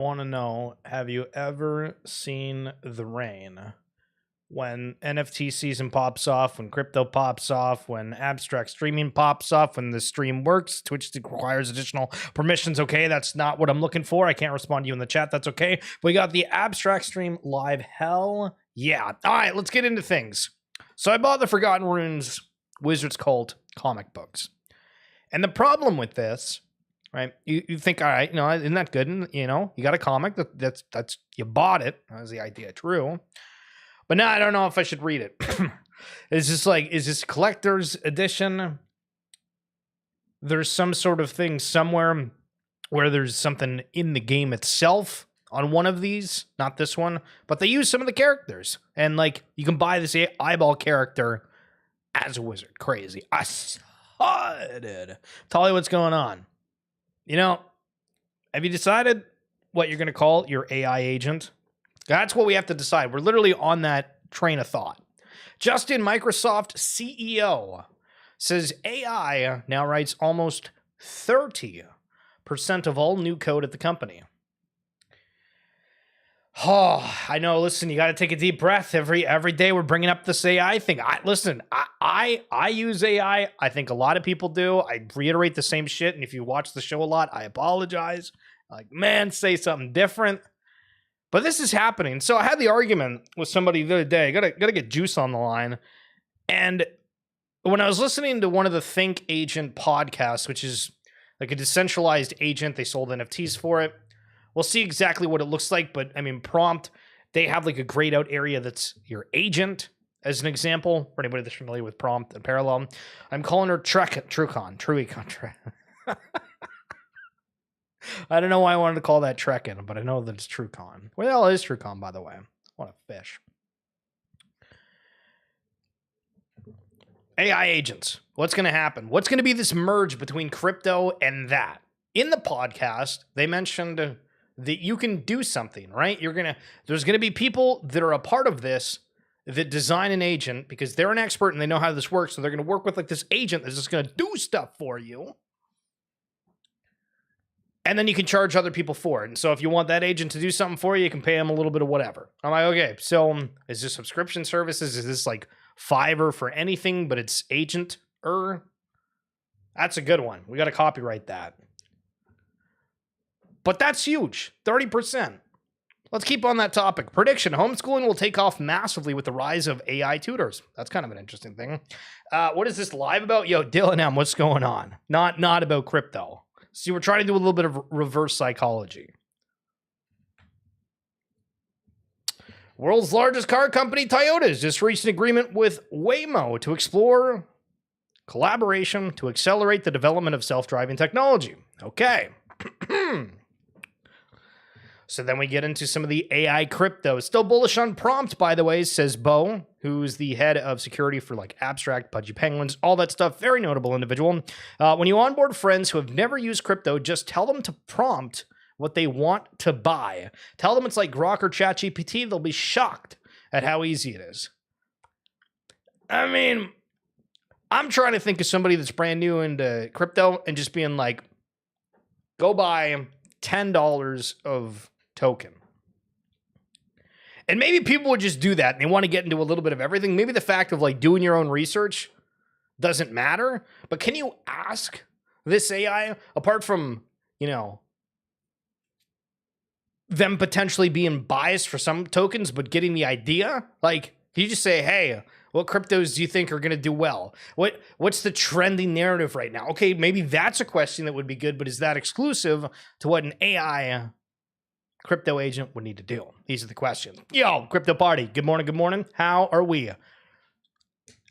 Want to know, have you ever seen the rain? When NFT season pops off, when crypto pops off, when abstract streaming pops off, when the stream works, Twitch requires additional permissions. Okay, that's not what I'm looking for. I can't respond to you in the chat. That's okay. We got the abstract stream live. Hell yeah. All right, let's get into things. So I bought the Forgotten Runes Wizard's Cult comic books. And the problem with this, right? You think, all right, isn't that good? And, you got a comic that's you bought it. Is the idea true? But now I don't know if I should read it. It's just like, is this collector's edition? There's some sort of thing somewhere where there's something in the game itself on one of these, not this one, but they use some of the characters. And like, you can buy this eyeball character as a wizard. Crazy. I saw it, dude. Tell you what's going on. Have you decided what you're going to call your AI agent? That's what we have to decide. We're literally on that train of thought. Justin, Microsoft CEO, says AI now writes almost 30% of all new code at the company. Oh, I know. Listen, you got to take a deep breath. Every day we're bringing up this AI thing. I use AI. I think a lot of people do. I reiterate the same shit. And if you watch the show a lot, I apologize. Like, man, say something different. But this is happening. So I had the argument with somebody the other day. Gotta get Juice on the line. And when I was listening to one of the Think Agent podcasts, which is like a decentralized agent, they sold NFTs for it. We'll see exactly what it looks like. But I mean, Prompt, they have like a grayed out area that's your agent, as an example, for anybody that's familiar with Prompt and Parallel. I'm calling her Truicon. I don't know why I wanted to call that Trekkin, but I know that it's TrueCon. Where the hell is TrueCon, by the way? What a fish. AI agents. What's going to happen? What's going to be this merge between crypto and that? In the podcast, they mentioned that you can do something, right? There's going to be people that are a part of this that design an agent because they're an expert and they know how this works. So they're going to work with like this agent that's just going to do stuff for you. And then you can charge other people for it. And so if you want that agent to do something for you, you can pay them a little bit of whatever. I'm like, okay, so is this subscription services? Is this like Fiverr for anything, but it's agent-er? That's a good one. We got to copyright that. But that's huge, 30%. Let's keep on that topic. Prediction, homeschooling will take off massively with the rise of AI tutors. That's kind of an interesting thing. What is this live about? Yo, Dylan M., what's going on? Not about crypto. See, we're trying to do a little bit of reverse psychology. World's largest car company, Toyota, has just reached an agreement with Waymo to explore collaboration to accelerate the development of self-driving technology. Okay. So then we get into some of the AI crypto. Still bullish on Prompt, by the way, says Bo, who's the head of security for like Abstract, Pudgy Penguins, all that stuff. Very notable individual. When you onboard friends who have never used crypto, just tell them to prompt what they want to buy. Tell them it's like Grok or ChatGPT. They'll be shocked at how easy it is. I mean, I'm trying to think of somebody that's brand new into crypto and just being like, go buy $10 of token. And maybe people would just do that and they want to get into a little bit of everything. Maybe the fact of like doing your own research doesn't matter, but can you ask this AI, apart from, them potentially being biased for some tokens, but getting the idea? Like, can you just say, hey, what cryptos do you think are going to do well? What's the trending narrative right now? Okay, maybe that's a question that would be good, but is that exclusive to what an AI crypto agent would need to do? These are the questions. Yo, crypto party. Good morning. Good morning. How are we?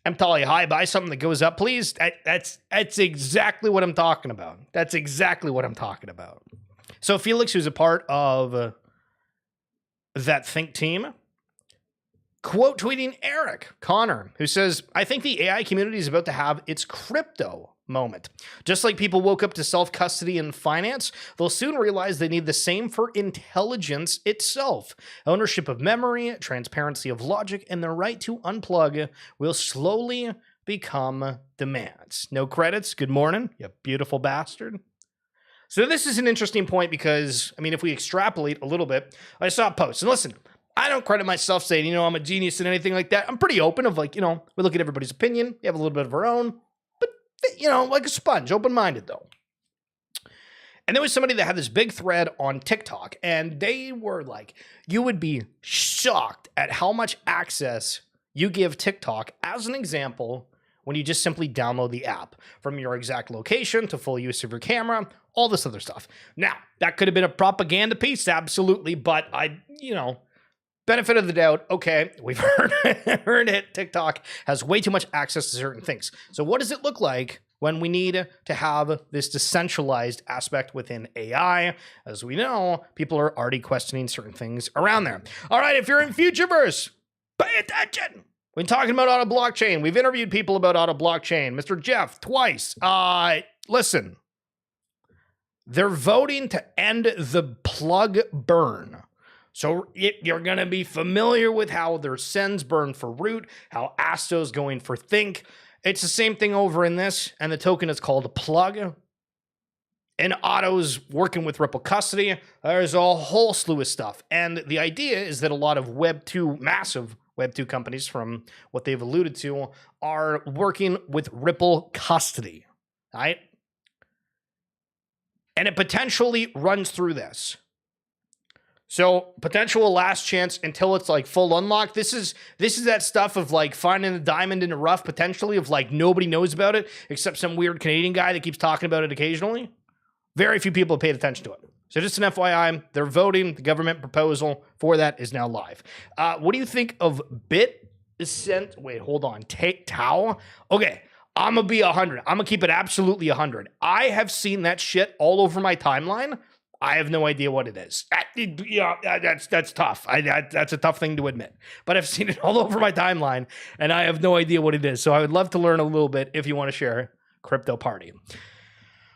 I'm telling you, hi, buy something that goes up, please. That's exactly what I'm talking about. That's exactly what I'm talking about. So Felix, who's a part of that Think team, quote tweeting Eric Connor, who says, I think the AI community is about to have its crypto moment. Just like people woke up to self-custody and finance, they'll soon realize they need the same for intelligence itself. Ownership of memory, transparency of logic, and the right to unplug will slowly become demands. No credits. Good morning, you beautiful bastard. So this is an interesting point because, I mean, if we extrapolate a little bit, I saw a post. And listen, I don't credit myself saying, you know, I'm a genius and anything like that. I'm pretty open of like, you know, we look at everybody's opinion. We have a little bit of our own. But, you know, like a sponge, open-minded though. And there was somebody that had this big thread on TikTok. And they were like, you would be shocked at how much access you give TikTok as an example when you just simply download the app, from your exact location to full use of your camera, all this other stuff. Now, that could have been a propaganda piece, absolutely, but you know, benefit of the doubt, okay, we've heard it. TikTok has way too much access to certain things. So what does it look like when we need to have this decentralized aspect within AI? As we know, people are already questioning certain things around there. All right, if you're in Futureverse, pay attention. When talking about auto blockchain, we've interviewed people about auto blockchain. Mr. Jeff, twice. Listen, they're voting to end the plug burn. So you're going to be familiar with how their sends burn for root, how Asto's going for think. It's the same thing over in this, and the token is called a plug. And Otto's working with Ripple custody. There's a whole slew of stuff. And the idea is that a lot of Web 2, massive Web 2 companies, from what they've alluded to, are working with Ripple custody, right? And it potentially runs through this. So potential last chance until it's like full unlock. This is that stuff of like finding a diamond in the rough, potentially, of like nobody knows about it except some weird Canadian guy that keeps talking about it occasionally. Very few people have paid attention to it. So just an FYI, they're voting. The government proposal for that is now live. What do you think of Wait, hold on. Tau? Okay, I'm going to be 100. I'm going to keep it absolutely 100. I have seen that shit all over my timeline. I have no idea what it is. That's tough. That's a tough thing to admit. But I've seen it all over my timeline, and I have no idea what it is. So I would love to learn a little bit if you want to share Crypto Party.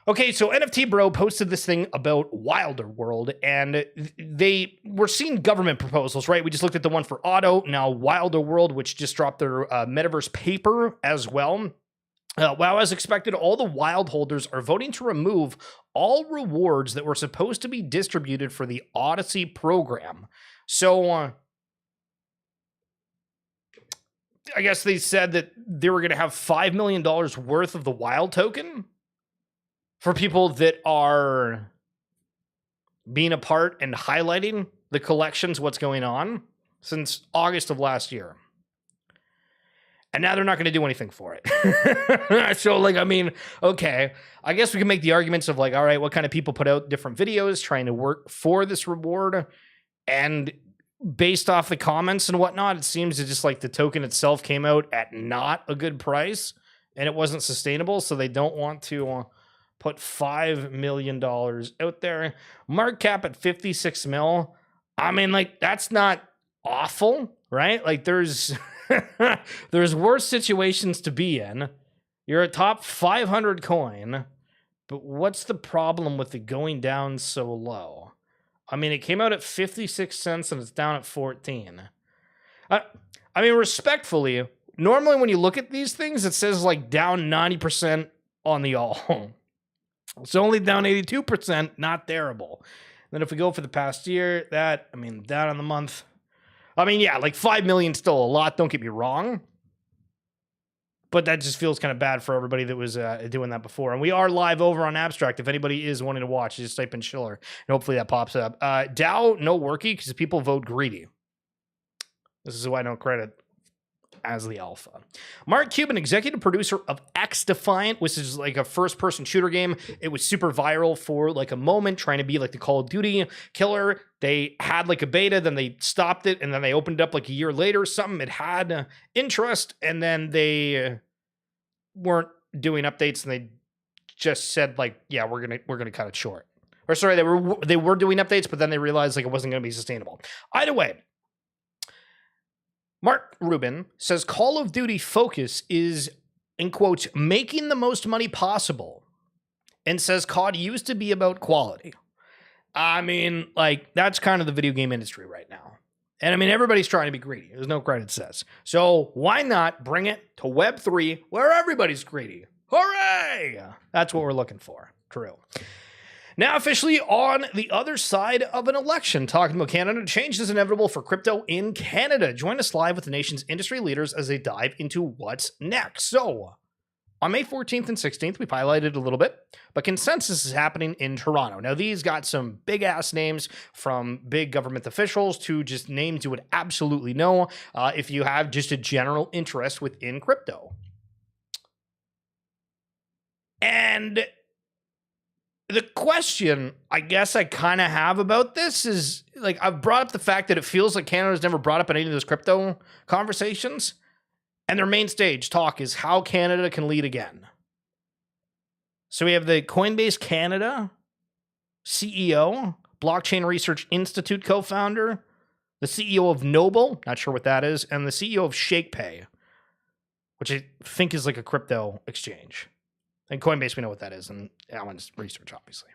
Okay, so NFT Bro posted this thing about Wilder World, and they were seeing government proposals, right? We just looked at the one for Auto, now Wilder World, which just dropped their metaverse paper as well. Well, as expected, all the Wild holders are voting to remove all rewards that were supposed to be distributed for the Odyssey program. So, I guess they said that they were going to have $5 million worth of the Wild token for people that are being a part and highlighting the collections, what's going on, since August of last year. And now they're not going to do anything for it. So, like, I mean, okay, I guess we can make the arguments of, like, all right, what kind of people put out different videos trying to work for this reward? And based off the comments and whatnot, it seems that just, like, the token itself came out at not a good price, and it wasn't sustainable, so they don't want to put $5 million out there. Market cap at 56 mil. I mean, like, that's not awful, right? Like, there's there's worse situations to be in. You're a top 500 coin, but what's the problem with it going down so low? I mean, it came out at 56 cents and it's down at 14. I mean, respectfully, normally when you look at these things, it says like down 90% on the all. It's only down 82%, not terrible. Then if we go for the past year, down on the month, I mean, yeah, like 5 million still a lot, don't get me wrong. But that just feels kind of bad for everybody that was doing that before. And we are live over on Abstract. If anybody is wanting to watch, just type in Schiller, and hopefully that pops up. DAO, no worky, because people vote greedy. This is why I don't credit as the alpha. Mark Cuban, executive producer of X Defiant, which is like a first-person shooter game. It was super viral for like a moment, trying to be like the Call of Duty killer. They had like a beta, then they stopped it, and then they opened it up like a year later. Something it had interest, and then they weren't doing updates, and they just said like, yeah, we're gonna cut it short. Or sorry, they were doing updates, but then they realized like it wasn't gonna be sustainable. Either way, Mark Rubin says Call of Duty focus is, in quotes, making the most money possible, and says COD used to be about quality. I mean, like, that's kind of the video game industry right now. And I mean, everybody's trying to be greedy. There's no credit says. So why not bring it to Web3 where everybody's greedy? Hooray! That's what we're looking for. True. Now officially on the other side of an election, talking about Canada, change is inevitable for crypto in Canada. Join us live with the nation's industry leaders as they dive into what's next. So, on May 14th and 16th, we've highlighted a little bit, but consensus is happening in Toronto. Now, these got some big-ass names from big government officials to just names you would absolutely know if you have just a general interest within crypto. And the question I guess I kind of have about this is, like, I've brought up the fact that it feels like Canada's never brought up in any of those crypto conversations. And their main stage talk is how Canada can lead again. So we have the Coinbase Canada CEO, Blockchain Research Institute co-founder, the CEO of Noble, not sure what that is, and the CEO of ShakePay, which I think is like a crypto exchange. And Coinbase, we know what that is, and Alan's research, obviously.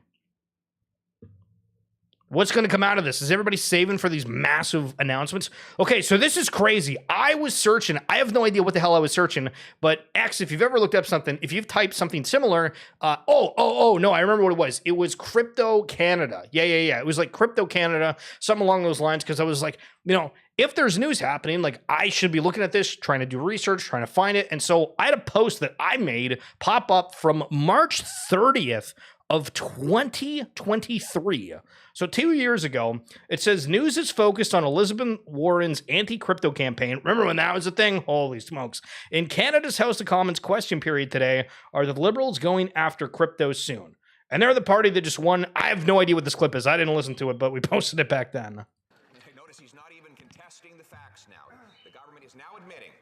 What's going to come out of this? Is everybody saving for these massive announcements? Okay, so this is crazy. I was searching. I have no idea what the hell I was searching, but X, if you've ever looked up something, if you've typed something similar, no, I remember what it was. It was Crypto Canada. Yeah. It was like Crypto Canada, something along those lines, because I was like, if there's news happening, like, I should be looking at this, trying to do research, trying to find it. And so I had a post that I made pop up from March 30th of 2023. So 2 years ago, it says news is focused on Elizabeth Warren's anti-crypto campaign. Remember when that was a thing? Holy smokes. In Canada's House of Commons question period today, are the Liberals going after crypto soon? And they're the party that just won. I have no idea what this clip is. I didn't listen to it, but we posted it back then. Notice he's not even contesting the facts now. The government is now admitting,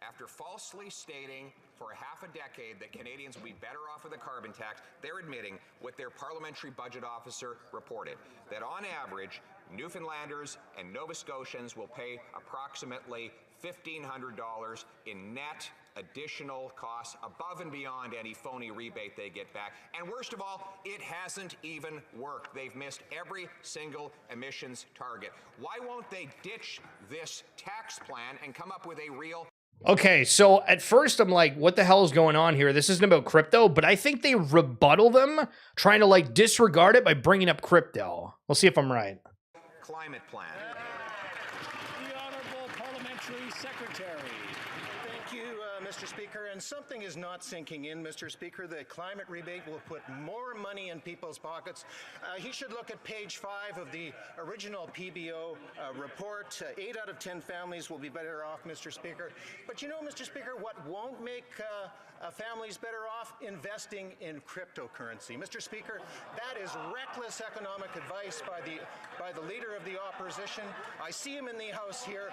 after falsely stating for half a decade that Canadians will be better off with a carbon tax, they're admitting what their parliamentary budget officer reported, that on average, Newfoundlanders and Nova Scotians will pay approximately $1,500 in net additional costs above and beyond any phony rebate they get back. And worst of all, it hasn't even worked. They've missed every single emissions target. Why won't they ditch this tax plan and come up with a real... Okay, so at first I'm like, what the hell is going on here? This isn't about crypto, but I think they rebuttal them, trying to like disregard it by bringing up crypto. We'll see if I'm right. Climate plan. The Honorable Parliamentary Secretary. Thank you, Mr. Speaker. And something is not sinking in, Mr. Speaker. The climate rebate will put more money in people's pockets. He should look at page 5 of the original PBO report. 8 out of 10 families will be better off, Mr. Speaker. But you know, Mr. Speaker, what won't make families better off? Investing in cryptocurrency. Mr. Speaker, that is reckless economic advice by the leader of the opposition. I see him in the House here.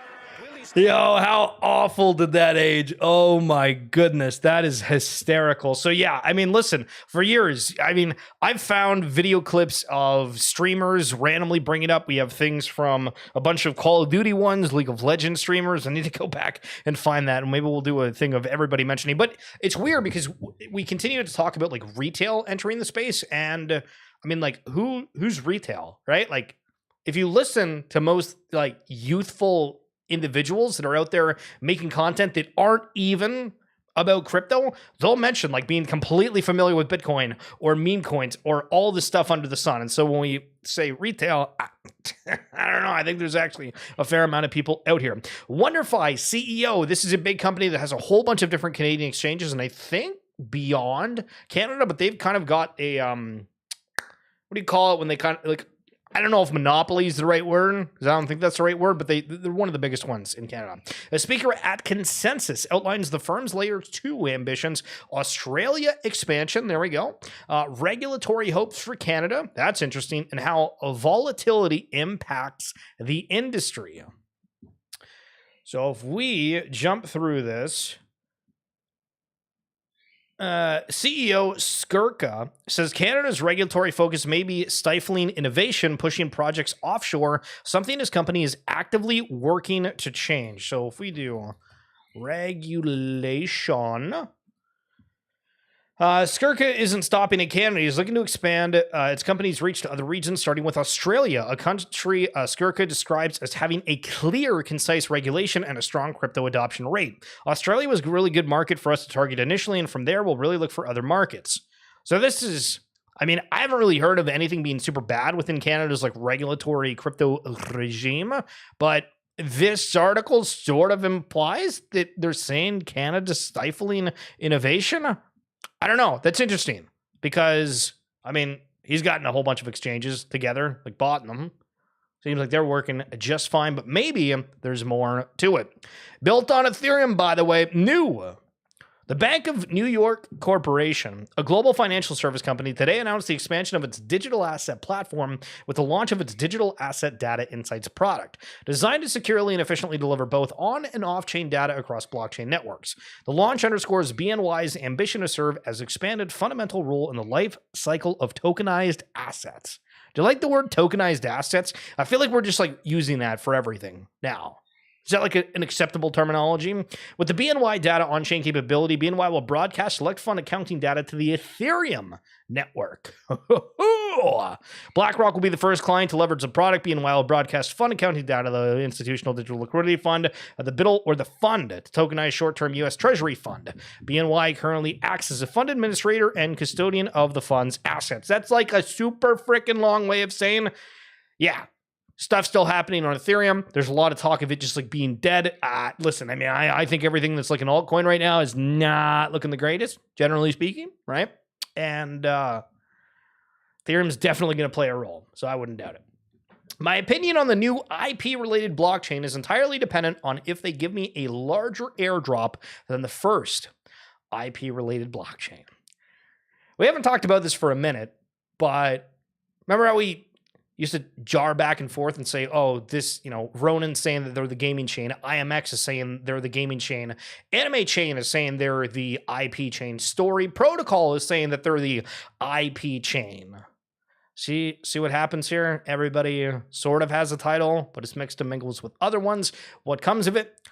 Yo, how awful did that age? Oh my goodness, that is hysterical. So yeah, I mean, listen, for years, I mean, I've found video clips of streamers randomly bring it up. We have things from a bunch of Call of Duty ones, League of Legends streamers. I need to go back and find that, and maybe we'll do a thing of everybody mentioning. But it's weird because we continue to talk about like retail entering the space, and I mean, like, who's retail, right? Like, if you listen to most like youthful individuals that are out there making content that aren't even about crypto, they'll mention like being completely familiar with Bitcoin or meme coins or all the stuff under the sun. And so when we say retail, I don't know. I think there's actually a fair amount of people out here. WonderFi CEO. This is a big company that has a whole bunch of different Canadian exchanges, and I think beyond Canada, but they've kind of got a what do you call it when they kind of like, I don't know if monopoly is the right word, because I don't think that's the right word, but they're one of the biggest ones in Canada. A speaker at Consensus outlines the firm's Layer 2 ambitions, Australia expansion, there we go, regulatory hopes for Canada, that's interesting, and how volatility impacts the industry. So if we jump through this, CEO Skirka says Canada's regulatory focus may be stifling innovation, pushing projects offshore, something his company is actively working to change. So if we do regulation, Skirka isn't stopping in Canada. He's looking to expand its company's reach to other regions, starting with Australia, a country Skirka describes as having a clear, concise regulation and a strong crypto adoption rate. Australia was a really good market for us to target initially, and from there, we'll really look for other markets. So this is, I mean, I haven't really heard of anything being super bad within Canada's like regulatory crypto regime, but this article sort of implies that they're saying Canada's stifling innovation. I don't know. That's interesting because, I mean, he's gotten a whole bunch of exchanges together, like bought them. Seems like they're working just fine, but maybe there's more to it. Built on Ethereum, by the way, new. The Bank of New York Corporation, a global financial service company, today announced the expansion of its digital asset platform with the launch of its digital asset data insights product, designed to securely and efficiently deliver both on and off-chain data across blockchain networks. The launch underscores BNY's ambition to serve as expanded fundamental role in the life cycle of tokenized assets. Do you like the word tokenized assets? I feel like we're just like using that for everything now. Is that like an acceptable terminology? With the BNY data on-chain capability, BNY will broadcast select fund accounting data to the Ethereum network. BlackRock will be the first client to leverage the product. BNY will broadcast fund accounting data to the Institutional Digital Liquidity Fund, the BIDL, or the fund to tokenize short-term U.S. Treasury fund. BNY currently acts as a fund administrator and custodian of the fund's assets. That's like a super freaking long way of saying, yeah, stuff still happening on Ethereum. There's a lot of talk of it just like being dead. Listen, I mean, I think everything that's like an altcoin right now is not looking the greatest, generally speaking, right? And Ethereum's definitely going to play a role, so I wouldn't doubt it. My opinion on the new IP-related blockchain is entirely dependent on if they give me a larger airdrop than the first IP-related blockchain. We haven't talked about this for a minute, but remember how we used to jar back and forth and say, oh, this, Ronin's saying that they're the gaming chain. IMX is saying they're the gaming chain. Anime Chain is saying they're the IP chain. Story Protocol is saying that they're the IP chain. See what happens here? Everybody sort of has a title, but it's mixed and mingles with other ones. What comes of it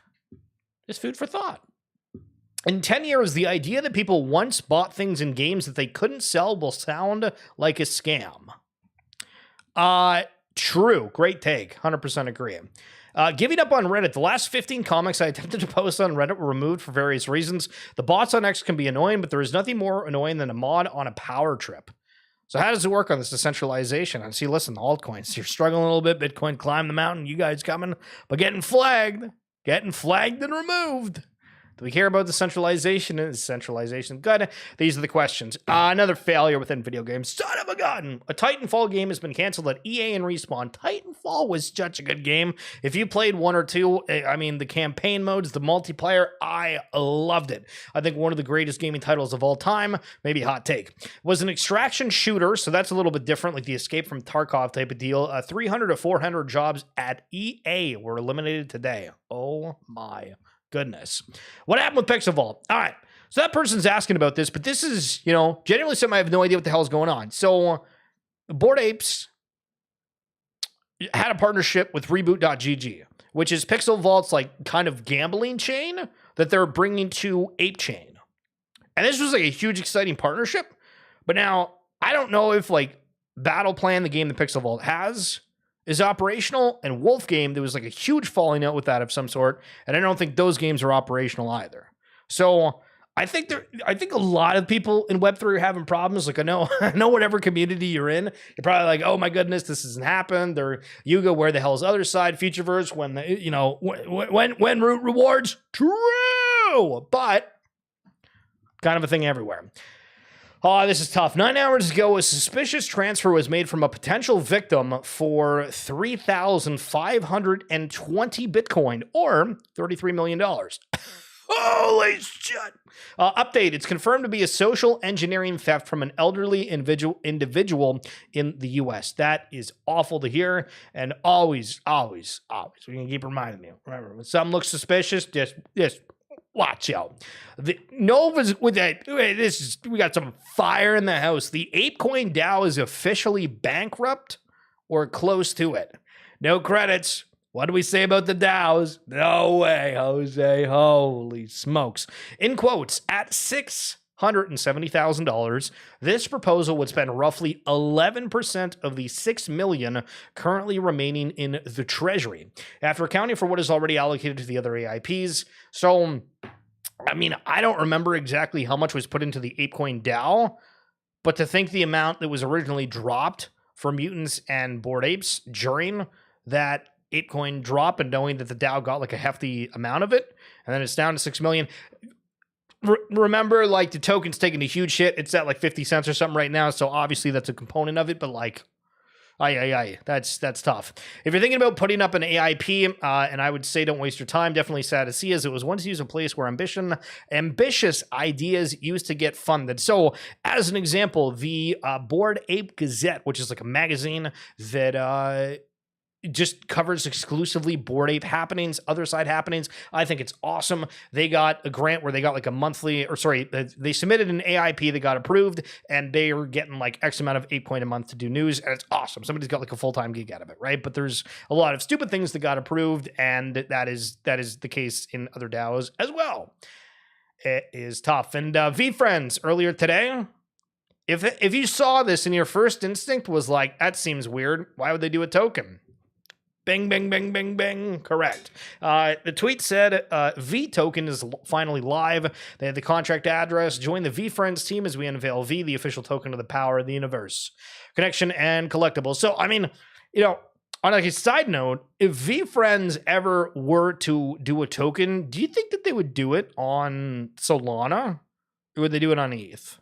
is food for thought. In 10 years, the idea that people once bought things in games that they couldn't sell will sound like a scam. True. Great take. 100% agree. Giving up on Reddit. The last 15 comics I attempted to post on Reddit were removed for various reasons. The bots on X can be annoying, but there is nothing more annoying than a mod on a power trip. So how does it work on this decentralization? And see, listen, altcoins, you're struggling a little bit. Bitcoin climbed the mountain. You guys coming, but getting flagged and removed. Do we care about decentralization? Is centralization good? These are the questions. Another failure within video games. Son of a gun! A Titanfall game has been canceled at EA and Respawn. Titanfall was such a good game. If you played one or two, I mean, the campaign modes, the multiplayer, I loved it. I think one of the greatest gaming titles of all time, maybe a hot take, was an extraction shooter, so that's a little bit different, like the Escape from Tarkov type of deal. 300 to 400 jobs at EA were eliminated today. Oh my goodness. What happened with Pixel Vault? All right. So that person's asking about this, but this is, genuinely something I have no idea what the hell is going on. So Bored Apes had a partnership with Reboot.gg, which is Pixel Vault's like kind of gambling chain that they're bringing to Ape Chain. And this was like a huge, exciting partnership. But now I don't know if like Battle Plan, the game that Pixel Vault has, is operational, and Wolf Game, there was like a huge falling out with that of some sort, and I don't think those games are operational either. So I think a lot of people in Web3 are having problems. Like I know whatever community you're in, you're probably like, oh my goodness, this hasn't happened. Or Yuga, where the hell's other side? Futureverse, when root rewards, true, but kind of a thing everywhere. Oh, this is tough. 9 hours ago, a suspicious transfer was made from a potential victim for 3,520 Bitcoin, or $33 million. Holy shit. Update. It's confirmed to be a social engineering theft from an elderly individual in the U.S. That is awful to hear, and always, we can keep reminding you. Remember, when something looks suspicious, just watch out. The Nova's with that. We got some fire in the house. The ApeCoin DAO is officially bankrupt or close to it. No credits. What do we say about the DAOs? No way, Jose. Holy smokes. In quotes, at $670,000, this proposal would spend roughly 11% of the $6 million currently remaining in the treasury, after accounting for what is already allocated to the other AIPs. So, I mean, I don't remember exactly how much was put into the ApeCoin DAO, But to think the amount that was originally dropped for mutants and Bored Apes during that 8-coin drop, and knowing that the DAO got like a hefty amount of it, and then it's down to 6 million. Remember, like, the token's taking a huge hit. It's at like 50 cents or something right now, so obviously that's a component of it, but like, that's tough. If you're thinking about putting up an AIP, and I would say don't waste your time, definitely sad to see, as it was once used a place where ambitious ideas used to get funded. So, as an example, the Bored Ape Gazette, which is like a magazine that just covers exclusively Bored Ape happenings, other side happenings. I think it's awesome. They got a grant where they got like a monthly, they submitted an AIP that got approved, and they are getting like X amount of 8-coin a month to do news, and it's awesome. Somebody's got like a full-time gig out of it, right? But there's a lot of stupid things that got approved, and that is the case in other DAOs as well. It is tough. And V-Friends earlier today, if you saw this and your first instinct was like, that seems weird, why would they do a token? Bing, bing, bing, bing, bing. Correct. The tweet said, V token is finally live. They had the contract address. Join the V Friends team as we unveil V, the official token of the power of the universe. Connection and collectibles. So, I mean, on like a side note, if V Friends ever were to do a token, do you think that they would do it on Solana? Or would they do it on ETH?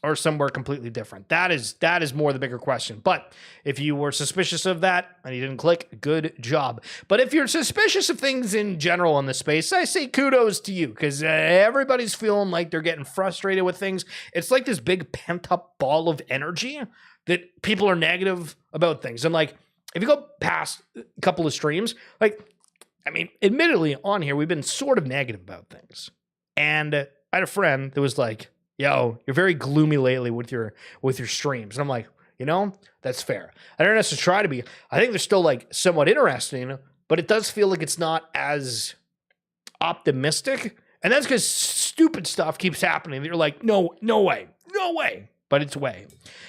Or somewhere completely different? That is more the bigger question. But if you were suspicious of that and you didn't click, good job. But if you're suspicious of things in general in the space, I say kudos to you, because everybody's feeling like they're getting frustrated with things. It's like this big pent-up ball of energy that people are negative about things. And like, if you go past a couple of streams, like, I mean, admittedly on here, we've been sort of negative about things. And I had a friend that was like, yo, you're very gloomy lately with your streams. And I'm like, that's fair. I don't necessarily try to be. I think they're still like somewhat interesting, but it does feel like it's not as optimistic. And that's because stupid stuff keeps happening. You're like, no way. But it's way.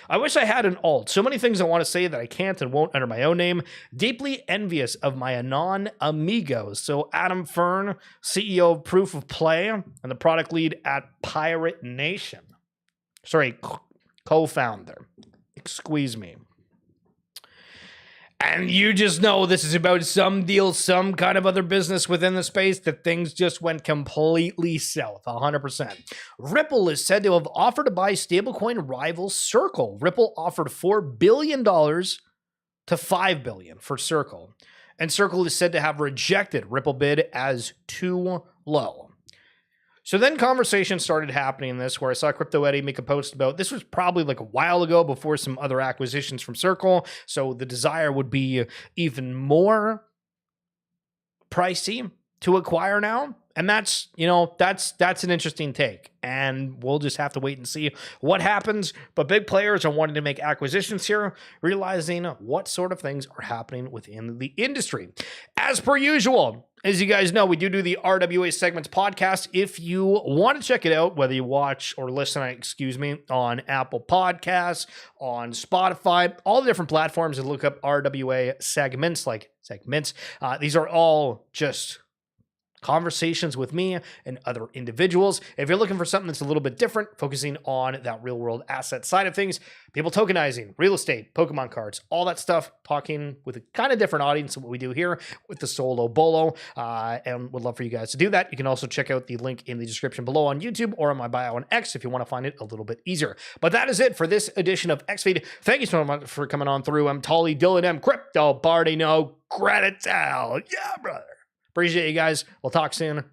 I wish I had an alt. So many things I want to say that I can't and won't under my own name. Deeply envious of my Anon amigos. So Adam Fern, CEO of Proof of Play and the product lead at Pirate Nation. Sorry, co-founder. Excuse me. And you just know this is about some deal, some kind of other business within the space that things just went completely south, 100%. Ripple is said to have offered to buy stablecoin rival Circle. Ripple offered $4 billion to $5 billion for Circle. And Circle is said to have rejected Ripple bid as too low. So then conversations started happening in this, where I saw Crypto Eddie make a post about, this was probably like a while ago before some other acquisitions from Circle. So the desire would be even more pricey to acquire now. And that's an interesting take. And we'll just have to wait and see what happens. But big players are wanting to make acquisitions here, realizing what sort of things are happening within the industry. As per usual, as you guys know, we do the RWA Segments podcast. If you want to check it out, whether you watch or listen, on Apple Podcasts, on Spotify, all the different platforms, and look up RWA Segments, these are all just conversations with me and other individuals. If you're looking for something that's a little bit different, focusing on that real world asset side of things, people tokenizing, real estate, Pokemon cards, all that stuff, talking with a kind of different audience than what we do here with the Solo Bolo, and would love for you guys to do that. You can also check out the link in the description below on YouTube or on my bio on X if you want to find it a little bit easier. But that is it for this edition of XFeed. Thank you so much for coming on through. I'm Tolly Dylan M. Crypto Barty. No gratitude. Yeah, brother. Appreciate you guys. We'll talk soon.